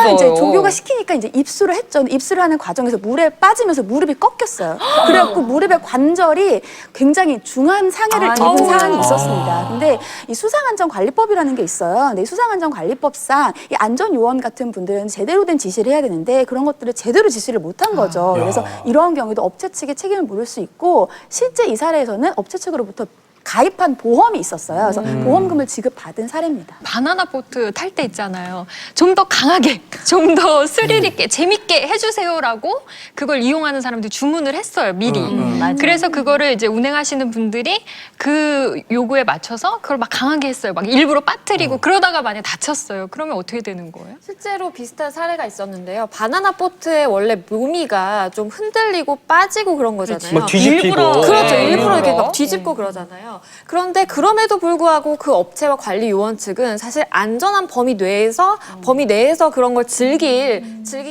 일단 이제 조교가 시키니까 이제 입수를 했죠. 입수를 하는 과정에서 물에 빠지면서 무릎이 꺾였어요. 그래갖고 무릎의 관절이 굉장히 중한 상해를 입은 사안이 있었습니다. 근데 이 수상안전관리법이라는 게 있어요. 근데 이 수상안전관리법상 이 안전요원 같은 분들은 제대로 된 지시를 해야 되는데 그런 것들을 제대로 지시를 못한 거죠. 그래서 이러한 경우에도 업체 측이 책임을 물을 수 있고 실제 이 사례에서는 업체 측으로부터 가입한 보험이 있었어요. 그래서 보험금을 지급받은 사례입니다. 바나나 보트 탈 때 있잖아요. 좀 더 강하게, 좀 더 스릴 있게, 재밌게 해주세요라고 그걸 이용하는 사람들이 주문을 했어요, 미리. 그래서 그거를 이제 운행하시는 분들이 그 요구에 맞춰서 그걸 막 강하게 했어요. 막 일부러 빠뜨리고 그러다가 만약에 다쳤어요. 그러면 어떻게 되는 거예요? 실제로 비슷한 사례가 있었는데요. 바나나 보트의 원래 묘미가 좀 흔들리고 빠지고 그런 거잖아요. 막 뒤집히고. 그렇죠. 일부러 이렇게 막 뒤집고 그러잖아요. 그런데 그럼에도 불구하고 그 업체와 관리 요원 측은 사실 안전한 범위 내에서 그런 걸 즐기게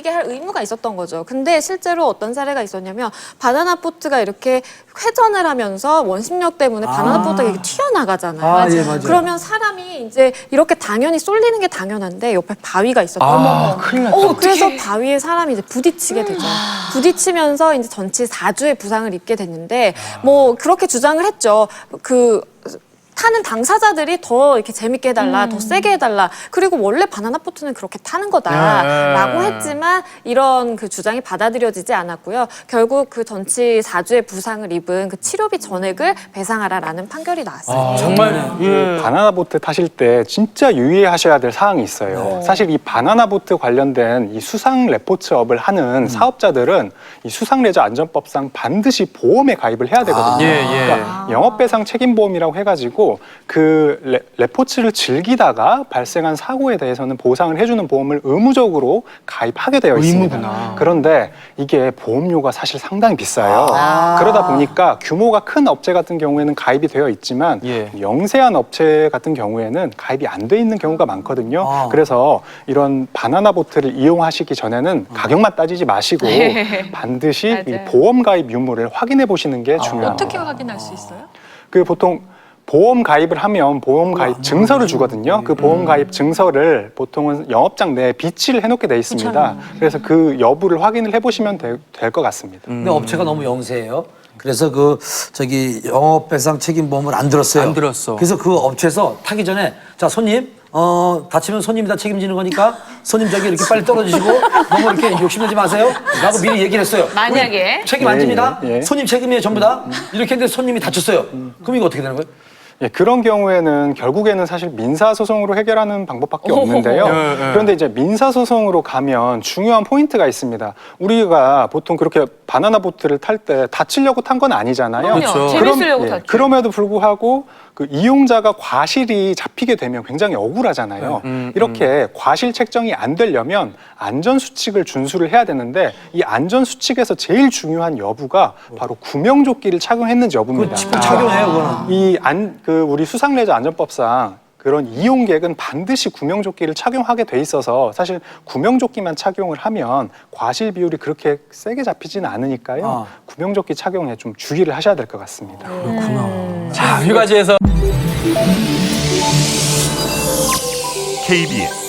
할 의무가 있었던 거죠. 근데 실제로 어떤 사례가 있었냐면 바나나 보트가 이렇게 회전을 하면서 원심력 때문에 바나나 보트가 이렇게 튀어나가잖아요. 예, 맞아요. 그러면 사람이 이제 이렇게 당연히 쏠리는 게 당연한데 옆에 바위가 있었던 큰일 났다. 그래서 바위에 사람이 이제 부딪히게 되죠. 부딪히면서 이제 전치 4주의 부상을 입게 됐는데 뭐 그렇게 주장을 했죠. 그 타는 당사자들이 더 이렇게 재밌게 해달라, 더 세게 해달라. 그리고 원래 바나나 보트는 그렇게 타는 거다라고 했지만 이런 그 주장이 받아들여지지 않았고요. 결국 그 전치 4주의 부상을 입은 그 치료비 전액을 배상하라라는 판결이 나왔어요. 정말 바나나 보트 타실 때 진짜 유의하셔야 될 사항이 있어요. 사실 이 바나나 보트 관련된 이 수상 레포츠업을 하는 사업자들은 이 수상레저 안전법상 반드시 보험에 가입을 해야 되거든요. 그러니까 영업배상 책임보험이라고 해가지고 그 레포츠를 즐기다가 발생한 사고에 대해서는 보상을 해주는 보험을 의무적으로 가입하게 되어 있습니다. 의무구나. 그런데 이게 보험료가 사실 상당히 비싸요. 그러다 보니까 규모가 큰 업체 같은 경우에는 가입이 되어 있지만 영세한 업체 같은 경우에는 가입이 안 돼 있는 경우가 많거든요. 그래서 이런 바나나 보트를 이용하시기 전에는 가격만 따지지 마시고 반드시 이 보험 가입 유무를 확인해 보시는 게 중요합니다. 어떻게 확인할 수 있어요? 그 보통 보험 가입을 하면 보험 가입 증서를 주거든요. 그 보험 가입 증서를 보통은 영업장 내에 비치를 해놓게 돼 있습니다. 그래서 그 여부를 확인을 해보시면 될 것 같습니다. 근데 업체가 너무 영세해요. 그래서 저기 영업배상 책임보험을 안 들었어요. 안 들었어. 그래서 그 업체에서 타기 전에 자 손님 다치면 손님이 다 책임지는 거니까 손님 저기 이렇게 빨리 떨어지시고 너무 이렇게 욕심내지 마세요. 라고 미리 얘기를 했어요. 만약에 책임 안 집니다. 예. 손님 책임이에요 전부 다. 이렇게 했는데 손님이 다쳤어요. 그럼 이거 어떻게 되는 거예요? 예, 그런 경우에는 결국에는 사실 민사소송으로 해결하는 방법밖에 없는데요. 그런데 이제 민사소송으로 가면 중요한 포인트가 있습니다. 우리가 보통 그렇게 바나나 보트를 탈 때 다치려고 탄 건 아니잖아요. 그렇죠. 재밌으려고 탔죠. 그럼에도 불구하고 그 이용자가 과실이 잡히게 되면 굉장히 억울하잖아요. 이렇게 과실 책정이 안 되려면 안전수칙을 준수를 해야 되는데 이 안전수칙에서 제일 중요한 여부가 바로 구명조끼를 착용했는지 여부입니다. 착용해요 그거는. 우리 수상레저 안전법상 그런 이용객은 반드시 구명조끼를 착용하게 돼 있어서 사실 구명조끼만 착용을 하면 과실 비율이 그렇게 세게 잡히지는 않으니까요. 구명조끼 착용에 좀 주의를 하셔야 될 것 같습니다. 자, 휴가지에서 KBS